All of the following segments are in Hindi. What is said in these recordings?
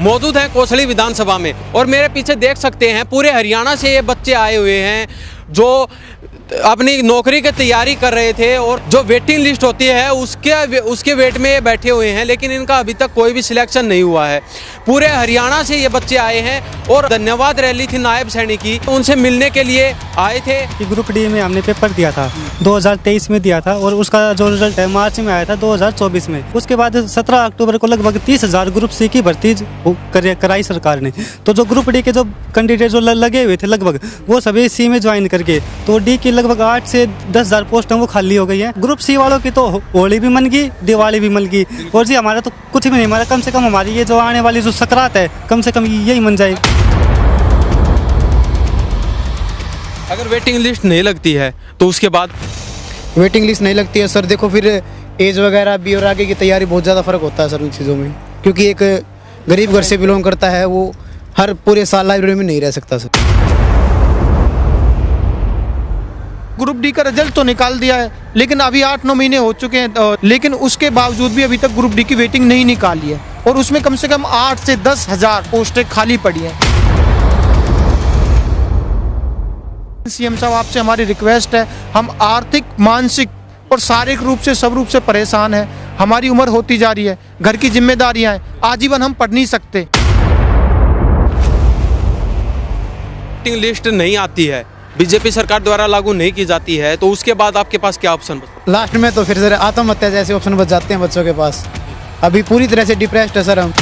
मौजूद हैं कोसली विधानसभा में और मेरे पीछे देख सकते हैं पूरे हरियाणा से ये बच्चे आए हुए हैं जो अपनी नौकरी की तैयारी कर रहे थे और जो वेटिंग लिस्ट होती है उसके वेट में ये बैठे हुए हैं, लेकिन इनका अभी तक कोई भी सिलेक्शन नहीं हुआ है। पूरे हरियाणा से ये बच्चे आए हैं और धन्यवाद रैली थी नायब सैनिक की, उनसे मिलने के लिए आए थे। कि ग्रुप डी में हमने पेपर दिया था 2023 में दिया था और उसका जो रिजल्ट है मार्च में आया था 2024 में। उसके बाद 17 अक्टूबर को लगभग 30,000 ग्रुप सी की भर्ती कराई सरकार ने। तो जो ग्रुप डी के जो कैंडिडेट जो लगे हुए थे लगभग वो सभी सी में ज्वाइन करके तो डी की लगभग 8 से 10,000 पोस्ट वो खाली हो गई है। ग्रुप सी वालों की तो होली भी मन गई, दिवाली भी मन गई और जी हमारा तो कुछ भी नहीं, हमारा कम से कम हमारी ये जो आने वाली जो सकरात है कम से कम यही मन जाए। अगर वेटिंग लिस्ट नहीं लगती है तो उसके बाद वेटिंग लिस्ट नहीं लगती है सर, देखो फिर एज वगैरह भी और आगे की तैयारी बहुत ज़्यादा फ़र्क होता है सर उन चीज़ों में, क्योंकि एक गरीब घर से बिलोंग करता है वो हर पूरे साल लाइब्रेरी में नहीं रह सकता सर। ग्रुप डी का रिजल्ट तो निकाल दिया है लेकिन अभी 8-9 महीने हो चुके हैं, लेकिन उसके बावजूद भी अभी तक ग्रुप डी की वेटिंग नहीं निकाली है और उसमें कम से कम 8 से 10,000 पोस्टें खाली पड़ी हैं। सीएम साहब आपसे हमारी रिक्वेस्ट है, हम आर्थिक, मानसिक और शारीरिक रूप से सब रूप से परेशान हैं। हमारी उम्र होती जा रही है, घर की जिम्मेदारियां हैं, आजीवन हम पढ़ नहीं सकते। वेटिंग लिस्ट नहीं आती है, बीजेपी सरकार द्वारा लागू नहीं की जाती है, तो उसके बाद आपके पास क्या ऑप्शन बचता? लास्ट में तो फिर सर आत्महत्या जैसे ऑप्शन बच जाते हैं बच्चों के पास। अभी पूरी तरह से डिप्रेस्ड है सर हम।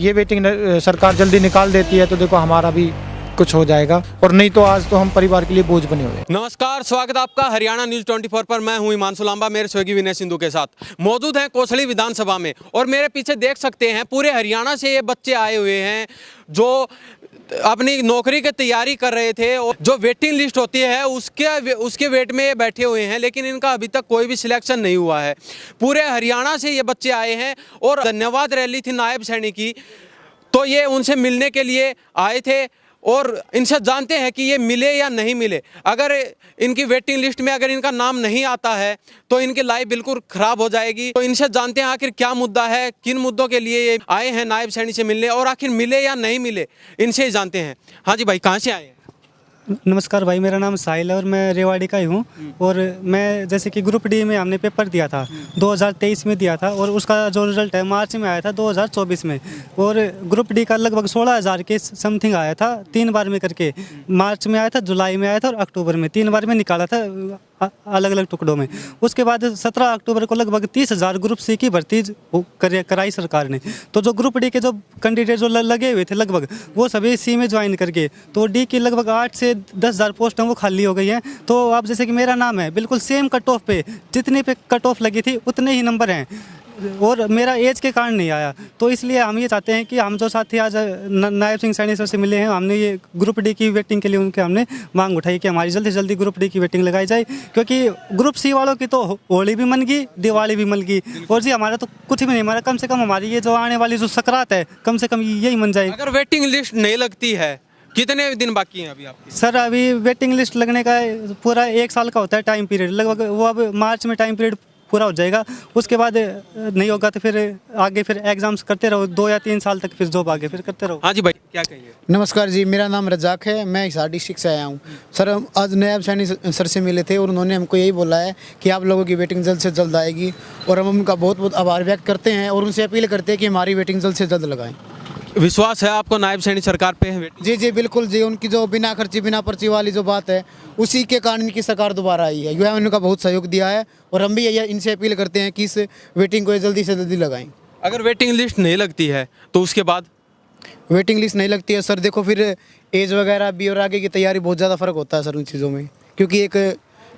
ये वेटिंग सरकार जल्दी निकाल देती है तो देखो हमारा भी कुछ हो जाएगा, और नहीं तो आज तो हम परिवार के लिए बोझ बने हुए हैं। नमस्कार, स्वागत है आपका हरियाणा न्यूज़ 24 पर। मैं हूं हिमांशु लांबा, मेरे सहयोगी विनय सिंधु के साथ मौजूद हैं कोसली विधानसभा में और मेरे पीछे देख सकते हैं पूरे हरियाणा से ये बच्चे आए हुए हैं जो अपनी नौकरी की तैयारी कर रहे थे और जो वेटिंग लिस्ट होती है उसके वेट में ये बैठे हुए हैं, लेकिन इनका अभी तक कोई भी सिलेक्शन नहीं हुआ है। पूरे हरियाणा से ये बच्चे आए हैं और धन्यवाद रैली थी नायब सैनिक की, तो ये उनसे मिलने के लिए आए थे और इनसे जानते हैं कि ये मिले या नहीं मिले। अगर इनकी वेटिंग लिस्ट में अगर इनका नाम नहीं आता है तो इनकी लाइफ बिल्कुल ख़राब हो जाएगी। तो इनसे जानते हैं आखिर क्या मुद्दा है, किन मुद्दों के लिए ये आए हैं नायब सैनिक से मिलने और आखिर मिले या नहीं मिले, इनसे ही जानते हैं। हाँ जी भाई, कहाँ से आए हैं? नमस्कार भाई, मेरा नाम साहिल है और मैं रेवाड़ी का ही हूँ। और मैं जैसे कि ग्रुप डी में हमने पेपर दिया था 2023 में दिया था और उसका जो रिजल्ट है मार्च में आया था 2024 में। और ग्रुप डी का लगभग 16,000 के समथिंग आया था 3 बार में करके। मार्च में आया था, जुलाई में आया था और अक्टूबर में 3 बार में निकाला था अलग अलग टुकड़ों में। उसके बाद 17 अक्टूबर को लगभग 30,000 ग्रुप सी की भर्ती कराई सरकार ने। तो जो ग्रुप डी के जो कैंडिडेट जो लगे हुए थे लगभग वो सभी सी में ज्वाइन करके तो डी की लगभग 8 से 10,000 पोस्ट वो खाली हो गई हैं। तो आप जैसे कि मेरा नाम है बिल्कुल सेम कट ऑफ पे, जितने पे कट ऑफ लगी थी उतने ही नंबर हैं और मेरा एज के कारण नहीं आया। तो इसलिए हम ये चाहते हैं कि हम जो साथी आज नायब सिंह सैनी सर से मिले हैं, हमने ये ग्रुप डी की वेटिंग के लिए उनके हमने मांग उठाई कि हमारी जल्दी से जल्दी ग्रुप डी की वेटिंग लगाई जाए, क्योंकि ग्रुप सी वालों की तो होली भी मन गई, दिवाली भी मन गई और जी हमारा तो कुछ भी नहीं, हमारा कम से कम हमारी ये जो आने वाली जो सकरात है कम से कम यही मन जाए। अगर वेटिंग लिस्ट नहीं लगती है, कितने दिन बाकी हैं अभी आपके? सर अभी वेटिंग लिस्ट लगने का पूरा 1 साल का होता है टाइम पीरियड लगभग, वो अब मार्च में टाइम पीरियड पूरा हो जाएगा। उसके बाद नहीं होगा तो फिर आगे फिर एग्जाम्स करते रहो 2 या 3 साल तक, फिर जॉब आगे फिर करते रहो। हाँ जी भाई, क्या कहिए? नमस्कार जी, मेरा नाम रजाक है, मैं हिसार डिस्ट्रिक्ट से आया हूँ सर। हम आज नायब सैनिक सर से मिले थे और उन्होंने हमको यही बोला है कि आप लोगों की वेटिंग जल्द से जल्द आएगी और हम उनका बहुत बहुत आभार व्यक्त करते हैं और उनसे अपील करते हैं कि हमारी वेटिंग जल्द से जल्द लगाएं। विश्वास है आपको नायब सैनिक सरकार पे है? जी जी बिल्कुल जी, उनकी जो बिना खर्ची बिना पर्ची वाली जो बात है उसी के कारण इनकी सरकार दोबारा आई है। यूएन उनका बहुत सहयोग दिया है और हम भी इनसे अपील करते हैं कि इस वेटिंग को जल्दी से जल्दी लगाएं। अगर वेटिंग लिस्ट नहीं लगती है तो उसके बाद वेटिंग लिस्ट नहीं लगती है सर, देखो फिर एज वगैरह भी और आगे की तैयारी बहुत ज़्यादा फ़र्क होता है सर उन चीज़ों में, क्योंकि एक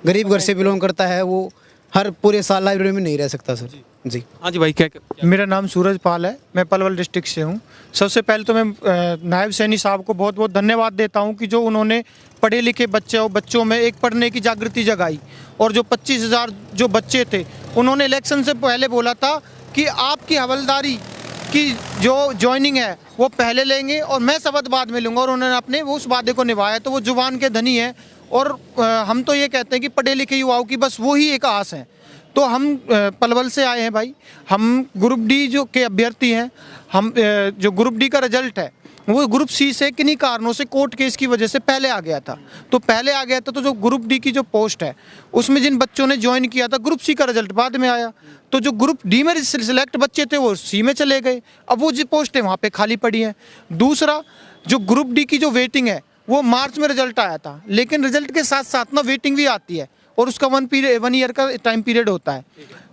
गरीब घर से बिलोंग करता है वो हर पूरे साल लाइब्रेरी में नहीं रह सकता सर जी। हाँ जी भाई, क्या मेरा नाम सूरज पाल है, मैं पलवल डिस्ट्रिक्ट से हूँ। सबसे पहले तो मैं नायब सैनी साहब को बहुत बहुत धन्यवाद देता हूँ कि जो उन्होंने पढ़े लिखे बच्चों में एक पढ़ने की जागृति जगाई और जो 25,000 जो बच्चे थे उन्होंने इलेक्शन से पहले बोला था कि आपकी हवलदारी की जो ज्वाइनिंग है वो पहले लेंगे और मैं शपथ बाद में लूँगा, और उन्होंने अपने उस वादे को निभाया। तो वो जुबान के धनी है और हम तो ये कहते हैं कि पढ़े लिखे युवाओं की बस वो ही एक आस है तो हम पलवल से आए हैं भाई। हम ग्रुप डी जो के अभ्यर्थी हैं। हम जो ग्रुप डी का रिजल्ट है वो ग्रुप सी से किन्हीं कारणों से कोर्ट केस की वजह से पहले आ गया था। तो पहले आ गया था, तो जो ग्रुप डी की जो पोस्ट है उसमें जिन बच्चों ने ज्वाइन किया था, ग्रुप सी का रिजल्ट बाद में आया। तो जो ग्रुप डी में सिलेक्ट बच्चे थे वो सी में चले गए। अब वो जो पोस्ट है वहाँ पे खाली पड़ी है। दूसरा, जो ग्रुप डी की जो वेटिंग है वो मार्च में रिजल्ट आया था, लेकिन रिजल्ट के साथ साथ ना वेटिंग भी आती है और उसका 1 ईयर का टाइम पीरियड होता है।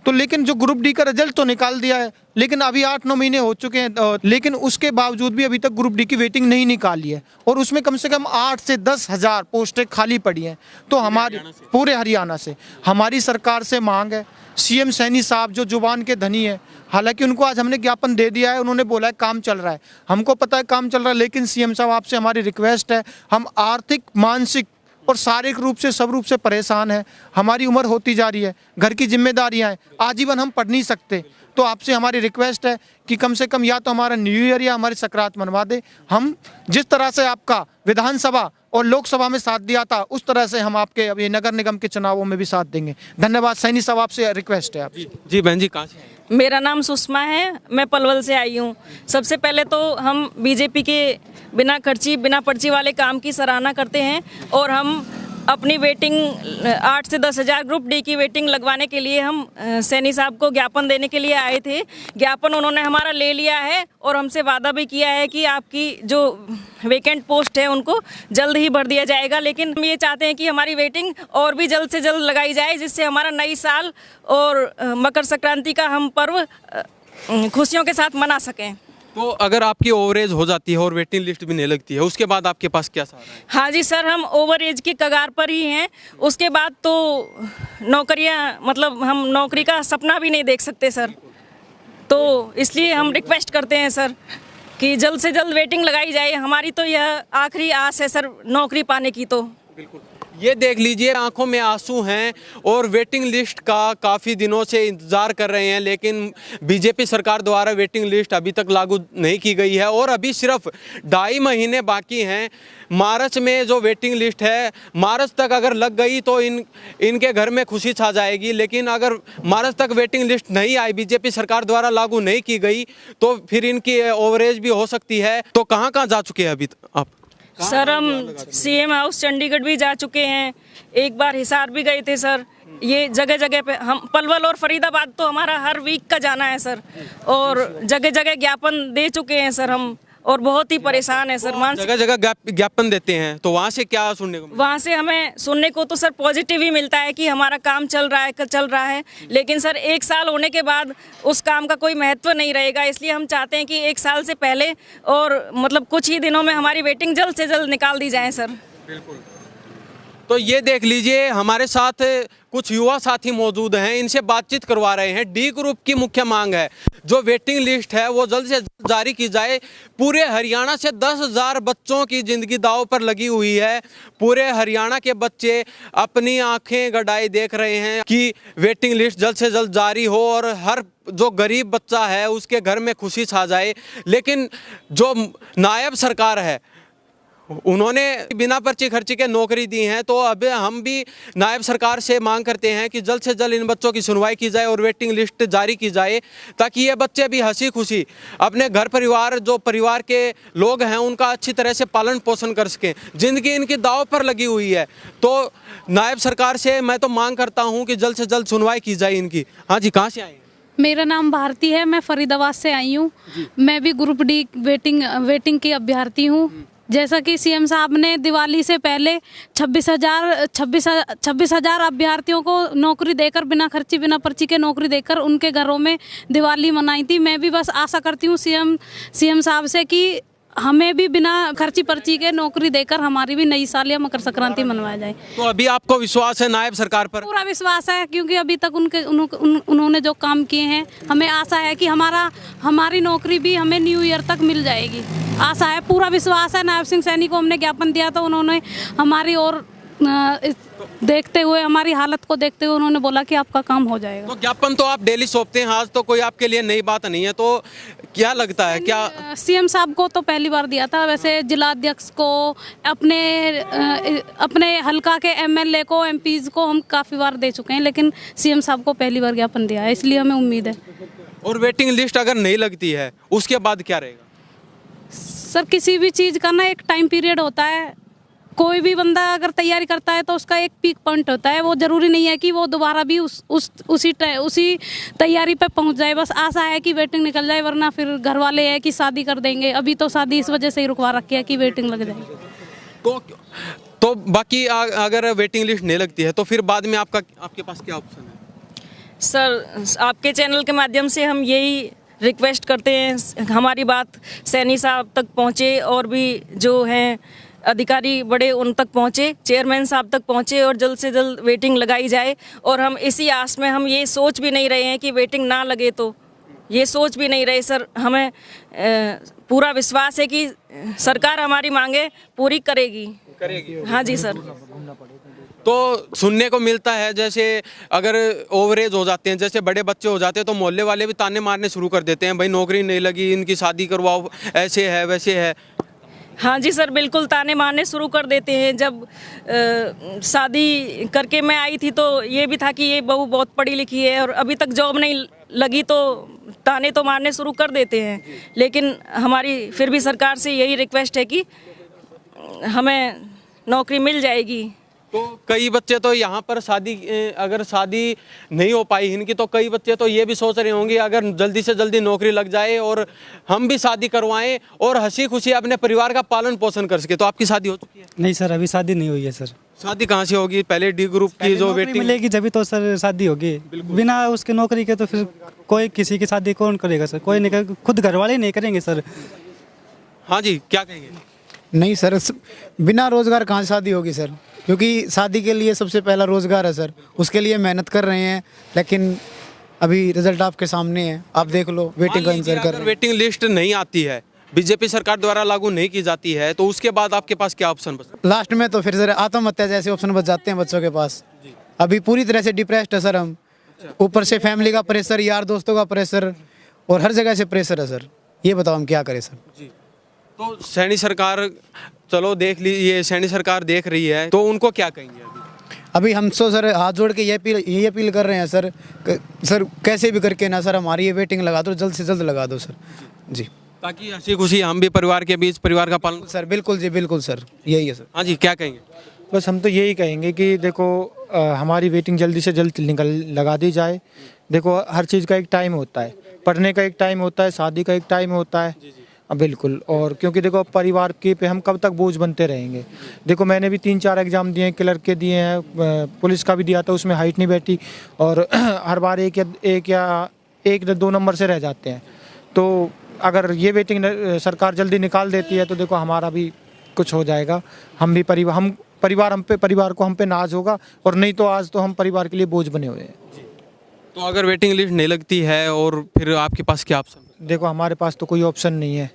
तो लेकिन जो ग्रुप डी का रिजल्ट तो निकाल दिया है, लेकिन अभी 8-9 महीने हो चुके हैं, लेकिन उसके बावजूद भी अभी तक ग्रुप डी की वेटिंग नहीं निकाली है और उसमें कम से कम 8 से 10 हज़ार पोस्टें खाली पड़ी हैं। तो हमारी पूरे हरियाणा से हमारी सरकार से मांग है, सीएम सैनी साहब जो जुबान के धनी है, हालांकि उनको आज हमने ज्ञापन दे दिया है, उन्होंने बोला है काम चल रहा है, हमको पता है काम चल रहा है, लेकिन सीएम साहब आपसे हमारी रिक्वेस्ट है, हम आर्थिक, मानसिक और शारीरिक रूप से सब रूप से परेशान हैं। हमारी उम्र होती जा रही है, घर की जिम्मेदारियां हैं, आजीवन हम पढ़ नहीं सकते। तो आपसे हमारी रिक्वेस्ट है कि कम से कम या तो हमारा न्यू ईयर या हमारी सकरात मनवा दे। हम जिस तरह से आपका विधानसभा और लोकसभा में साथ दिया था उस तरह से हम आपके अभी नगर निगम के चुनावों में भी साथ देंगे। धन्यवाद। सैनी साहब आपसे रिक्वेस्ट है। आपसे जी बहन जी, कहाँ से आए? मेरा नाम सुषमा है, मैं पलवल से आई हूँ। सबसे पहले तो हम बीजेपी के बिना खर्ची बिना पर्ची वाले काम की सराहना करते हैं और हम अपनी वेटिंग 8 से 10 हज़ार ग्रुप डी की वेटिंग लगवाने के लिए हम सैनी साहब को ज्ञापन देने के लिए आए थे। ज्ञापन उन्होंने हमारा ले लिया है और हमसे वादा भी किया है कि आपकी जो वेकेंट पोस्ट है उनको जल्द ही भर दिया जाएगा। लेकिन हम ये चाहते हैं कि हमारी वेटिंग और भी जल्द से जल्द लगाई जाए, जिससे हमारा नई साल और मकर संक्रांति का हम पर्व खुशियों के साथ मना सकें। तो अगर आपकी ओवरेज हो जाती है और वेटिंग लिस्ट भी नहीं लगती है, उसके बाद आपके पास क्या सहारा है? हाँ जी सर, हम ओवर एज के कगार पर ही हैं। उसके बाद तो नौकरियां, मतलब हम नौकरी का सपना भी नहीं देख सकते सर। तो इसलिए हम रिक्वेस्ट करते हैं सर कि जल्द से जल्द वेटिंग लगाई जाए। हमारी तो यह आखिरी आस है सर नौकरी पाने की। तो बिल्कुल, ये देख लीजिए, आंखों में आंसू हैं और वेटिंग लिस्ट का काफ़ी दिनों से इंतज़ार कर रहे हैं, लेकिन बीजेपी सरकार द्वारा वेटिंग लिस्ट अभी तक लागू नहीं की गई है और अभी सिर्फ 2.5 महीने बाकी हैं। मार्च में जो वेटिंग लिस्ट है, मार्च तक अगर लग गई तो इनके घर में खुशी छा जाएगी, लेकिन अगर मार्च तक वेटिंग लिस्ट नहीं आई, बीजेपी सरकार द्वारा लागू नहीं की गई, तो फिर इनकी ओवरेज भी हो सकती है। तो कहाँ कहाँ जा चुके हैं अभी आप? सर हम सीएम हाउस चंडीगढ़ भी जा चुके हैं, एक बार हिसार भी गए थे सर। ये जगह जगह पे हम पलवल और फरीदाबाद तो हमारा हर वीक का जाना है सर, और जगह जगह ज्ञापन दे चुके हैं सर हम, और बहुत ही परेशान है सर। जगह जगह ज्ञापन देते हैं, तो वहाँ से क्या सुनने को? वहाँ से हमें सुनने को तो सर पॉजिटिव ही मिलता है कि हमारा काम चल रहा है, लेकिन सर 1 साल होने के बाद उस काम का कोई महत्व नहीं रहेगा। इसलिए हम चाहते हैं कि 1 साल से पहले और मतलब कुछ ही दिनों में हमारी वेटिंग जल्द से जल्द निकाल दी जाए सर। बिल्कुल। तो ये देख लीजिए, हमारे साथ कुछ युवा साथी मौजूद हैं, इनसे बातचीत करवा रहे हैं। डी ग्रुप की मुख्य मांग है जो वेटिंग लिस्ट है वो जल्द से जल्द जारी की जाए। पूरे हरियाणा से 10,000 बच्चों की ज़िंदगी दांव पर लगी हुई है। पूरे हरियाणा के बच्चे अपनी आंखें गड़ाए देख रहे हैं कि वेटिंग लिस्ट जल्द से जल्द जारी हो और हर जो गरीब बच्चा है उसके घर में खुशी छा जाए। लेकिन जो नायब सरकार है उन्होंने बिना पर्ची खर्ची के नौकरी दी है, तो अब हम भी नायब सरकार से मांग करते हैं कि जल्द से जल्द इन बच्चों की सुनवाई की जाए और वेटिंग लिस्ट जारी की जाए, ताकि ये बच्चे भी हंसी खुशी अपने घर परिवार, जो परिवार के लोग हैं, उनका अच्छी तरह से पालन पोषण कर सकें। ज़िंदगी इनकी दांव पर लगी हुई है, तो नायब सरकार से मैं तो मांग करता हूँ कि जल्द से जल्द सुनवाई की जाए इनकी। हाँ जी, कहाँ से आए? मेरा नाम भारती है, मैं फरीदाबाद से आई हूँ। मैं भी ग्रुप डी वेटिंग की अभ्यर्थी हूँ। जैसा कि सीएम साहब ने दिवाली से पहले 26,000 अभ्यर्थियों को नौकरी देकर, बिना खर्ची बिना पर्ची के नौकरी देकर उनके घरों में दिवाली मनाई थी। मैं भी बस आशा करती हूँ सीएम साहब से कि हमें भी बिना खर्ची पर्ची के नौकरी देकर हमारी भी नई साल या मकर संक्रांति मनवाया जाए। तो अभी आपको विश्वास है नायब सरकार पर? पूरा विश्वास है, क्योंकि अभी तक उन्होंने जो काम किए हैं, हमें आशा है कि हमारी नौकरी भी हमें न्यू ईयर तक मिल जाएगी। आशा है, पूरा विश्वास है। नायब सिंह सैनी को हमने ज्ञापन दिया तो उन्होंने हमारी और देखते हुए, हमारी हालत को देखते हुए उन्होंने बोला कि आपका काम हो जाएगा। तो ज्ञापन तो आप डेली सौंपते हैं, आज तो कोई आपके लिए नई बात नहीं है, तो क्या लगता है क्या? सीएम साहब को तो पहली बार दिया था, वैसे जिला अध्यक्ष को, अपने हलका के एमएलए को, एमपीज को हम काफ़ी बार दे चुके हैं, लेकिन सीएम साहब को पहली बार ज्ञापन दिया है, इसलिए हमें उम्मीद है। और वेटिंग लिस्ट अगर नहीं लगती है उसके बाद क्या रहेगा? सर, किसी भी चीज़ का ना एक टाइम पीरियड होता है। कोई भी बंदा अगर तैयारी करता है तो उसका एक पीक पॉइंट होता है, वो ज़रूरी नहीं है कि वो दोबारा भी उसी तैयारी पे पहुंच जाए। बस आशा है कि वेटिंग निकल जाए, वरना फिर घर वाले है कि शादी कर देंगे। अभी तो शादी इस वजह से ही रुकवा रखी है कि वेटिंग लग जाए। तो बाकी अगर वेटिंग लिस्ट नहीं लगती है तो फिर बाद में आपके पास क्या ऑप्शन है? सर, आपके चैनल के माध्यम से हम यही रिक्वेस्ट करते हैं, हमारी बात सैनी साहब तक पहुँचे और भी जो हैं अधिकारी बड़े उन तक पहुँचे, चेयरमैन साहब तक पहुँचे और जल्द से जल्द वेटिंग लगाई जाए। और हम इसी आस में, हम ये सोच भी नहीं रहे हैं कि वेटिंग ना लगे, तो ये सोच भी नहीं रहे सर। हमें पूरा विश्वास है कि सरकार हमारी मांगे पूरी करेगी। हाँ जी सर। तो सुनने को मिलता है जैसे अगर ओवरेज हो जाते हैं, जैसे बड़े बच्चे हो जाते हैं, तो मोहल्ले वाले भी ताने मारने शुरू कर देते हैं, भाई नौकरी नहीं लगी, इनकी शादी करवाओ, ऐसे है वैसे है। हाँ जी सर, बिल्कुल ताने मारने शुरू कर देते हैं। जब शादी करके मैं आई थी तो ये भी था कि ये बहू बहुत पढ़ी लिखी है और अभी तक जॉब नहीं लगी, तो ताने तो मारने शुरू कर देते हैं। लेकिन हमारी फिर भी सरकार से यही रिक्वेस्ट है कि हमें नौकरी मिल जाएगी। तो कई बच्चे तो यहाँ पर अगर शादी नहीं हो पाई इनकी, तो कई बच्चे तो ये भी सोच रहे होंगे अगर जल्दी से जल्दी नौकरी लग जाए और हम भी शादी करवाएं और हंसी खुशी अपने परिवार का पालन पोषण कर सके। तो आपकी शादी हो चुकी है? नहीं सर, अभी शादी नहीं हुई है सर। शादी कहाँ से होगी? पहले डी ग्रुप की जो वेटिंग मिलेगी जब तो सर शादी होगी। बिना उसके नौकरी के तो फिर कोई किसी की शादी कौन करेगा सर? कोई नहीं करेगा, खुद घर वाले नहीं करेंगे सर। हाँ जी, क्या कहेंगे? नहीं सर, बिना रोज़गार कहाँ से शादी होगी सर? क्योंकि शादी के लिए सबसे पहला रोज़गार है सर, उसके लिए मेहनत कर रहे हैं, लेकिन अभी रिजल्ट आपके सामने है, आप देख लो, वेटिंग का इंतजार कर रहे हैं। वेटिंग लिस्ट नहीं आती है, बीजेपी सरकार द्वारा लागू नहीं की जाती है, तो उसके बाद आपके पास क्या ऑप्शन बचता? लास्ट में तो फिर सर आत्महत्या जैसे ऑप्शन बच जाते हैं बच्चों के पास। अभी पूरी तरह से डिप्रेस्ड है सर हम, ऊपर से फैमिली का प्रेशर, यार दोस्तों का प्रेशर और हर जगह से प्रेशर है सर। ये बताओ हम क्या करें सर? तो सैनी सरकार, चलो देख लीजिए, सैनी सरकार देख रही है, तो उनको क्या कहेंगे अभी हम तो सर हाथ जोड़ के ये अपील कर रहे हैं सर, सर कैसे भी करके ना सर हमारी ये वेटिंग लगा दो, जल्द से जल्द लगा दो सर जी, ताकि हंसी खुशी हम भी परिवार के बीच परिवार का पालन। सर बिल्कुल जी, बिल्कुल सर, यही है सर। हाँ जी, क्या कहेंगे? बस हम तो यही कहेंगे कि देखो हमारी वेटिंग जल्दी से जल्द लगा दी जाए। देखो हर चीज़ का एक टाइम होता है, पढ़ने का एक टाइम होता है, शादी का एक टाइम होता है। बिल्कुल, और क्योंकि देखो परिवार के पे हम कब तक बोझ बनते रहेंगे। देखो मैंने भी 3-4 एग्ज़ाम दिए हैं, क्लर्क के दिए हैं, पुलिस का भी दिया था, उसमें हाइट नहीं बैठी और हर बार एक या 2 नंबर से रह जाते हैं। तो अगर ये वेटिंग सरकार जल्दी निकाल देती है तो देखो हमारा भी कुछ हो जाएगा, हम भी परिवार को हम पे नाज होगा, और नहीं तो आज तो हम परिवार के लिए बोझ बने हुए हैं। तो अगर वेटिंग लिस्ट नहीं लगती है और फिर आपके पास क्या ऑप्शन? देखो हमारे पास तो कोई ऑप्शन नहीं है,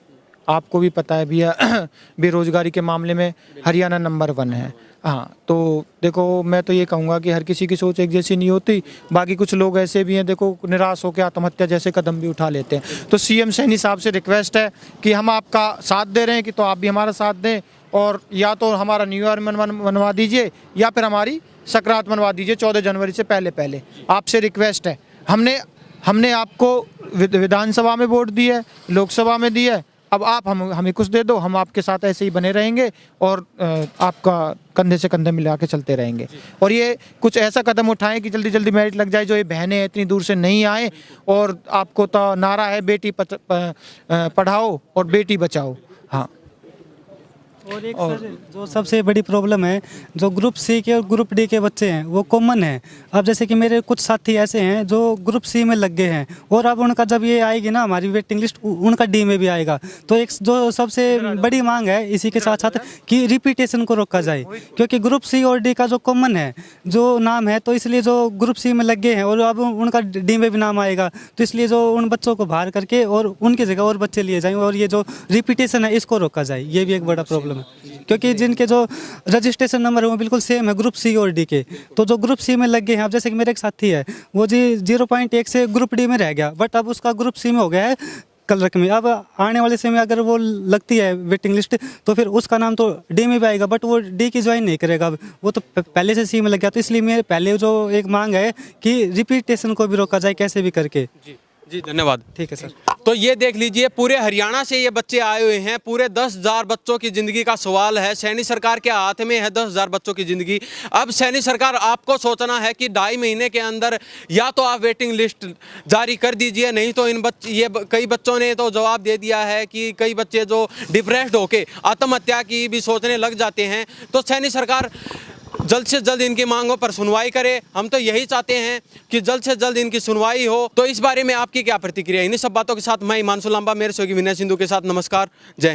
आपको भी पता है भैया, बेरोजगारी के मामले में हरियाणा नंबर 1 है। हाँ, तो देखो मैं तो ये कहूँगा कि हर किसी की सोच एक जैसी नहीं होती। बाकी कुछ लोग ऐसे भी हैं, देखो निराश होकर आत्महत्या जैसे कदम भी उठा लेते हैं। तो सीएम सैनी साहब से रिक्वेस्ट है कि हम आपका साथ दे रहे हैं, कि तो आप भी हमारा साथ दें, और या तो हमारा न्यू ईयर मनवा दीजिए या फिर हमारी सकरात मनवा दीजिए 14 जनवरी से पहले। आपसे रिक्वेस्ट है, हमने आपको विधानसभा में वोट दी है, लोकसभा में दी है, अब आप हमें कुछ दे दो, हम आपके साथ ऐसे ही बने रहेंगे और आपका कंधे से कंधे मिला के चलते रहेंगे। और ये कुछ ऐसा कदम उठाएं कि जल्दी जल्दी मेरिट लग जाए, जो ये बहनें इतनी दूर से नहीं आए। और आपको तो नारा है बेटी पढ़ाओ और बेटी बचाओ। हाँ, और एक सर जो सबसे बड़ी प्रॉब्लम है, जो ग्रुप सी के और ग्रुप डी के बच्चे हैं वो कॉमन है। अब जैसे कि मेरे कुछ साथी ऐसे हैं जो ग्रुप सी में लग गए हैं, और अब उनका जब ये आएगी ना हमारी वेटिंग लिस्ट, उनका डी में भी आएगा। तो एक जो सबसे बड़ी मांग है इसी के साथ साथ कि रिपीटेशन को रोका जाए, क्योंकि ग्रुप सी और डी का जो कॉमन है जो नाम है, तो इसलिए जो ग्रुप सी में लग गए हैं और अब उनका डी में भी नाम आएगा, तो इसलिए जो उन बच्चों को बाहर करके और उनकी जगह और बच्चे लिए जाएँ, और ये जो रिपीटेशन है इसको रोका जाए। ये भी एक बड़ा प्रॉब्लम। में, क्योंकि जिनके जो रजिस्ट्रेशन नंबर है वो बिल्कुल सेम है ग्रुप सी और डी के। तो जो ग्रुप सी में लग गए हैं, अब जैसे कि मेरे एक साथी है वो जी 0.1 से ग्रुप डी में रह गया, बट अब उसका ग्रुप सी में हो गया है कलरक में। अब आने वाले समय अगर वो लगती है वेटिंग लिस्ट तो फिर उसका नाम तो डी में भी आएगा, बट वो डी की ज्वाइन नहीं करेगा, अब वो तो पहले से सी में लग गया। तो इसलिए मेरे पहले जो एक मांग है कि रिपीटेशन को भी रोका जाए कैसे भी करके। जी धन्यवाद। ठीक है सर। तो ये देख लीजिए, पूरे हरियाणा से ये बच्चे आए हुए हैं। पूरे 10,000 बच्चों की ज़िंदगी का सवाल है। सैनी सरकार के हाथ में है 10,000 बच्चों की ज़िंदगी। अब सैनी सरकार आपको सोचना है कि 2.5 महीने के अंदर या तो आप वेटिंग लिस्ट जारी कर दीजिए, नहीं तो इन कई बच्चों ने तो जवाब दे दिया है कि कई बच्चे जो डिप्रेस्ड होके आत्महत्या की भी सोचने लग जाते हैं। तो सैनी सरकार जल्द से जल्द इनकी मांगों पर सुनवाई करे। हम तो यही चाहते हैं कि जल्द से जल्द इनकी सुनवाई हो। तो इस बारे में आपकी क्या प्रतिक्रिया है? इन्हीं सब बातों के साथ मैं हिमांशु लांबा, मेरे सहयोगी विनय सिंधु के साथ नमस्कार, जय हिंद।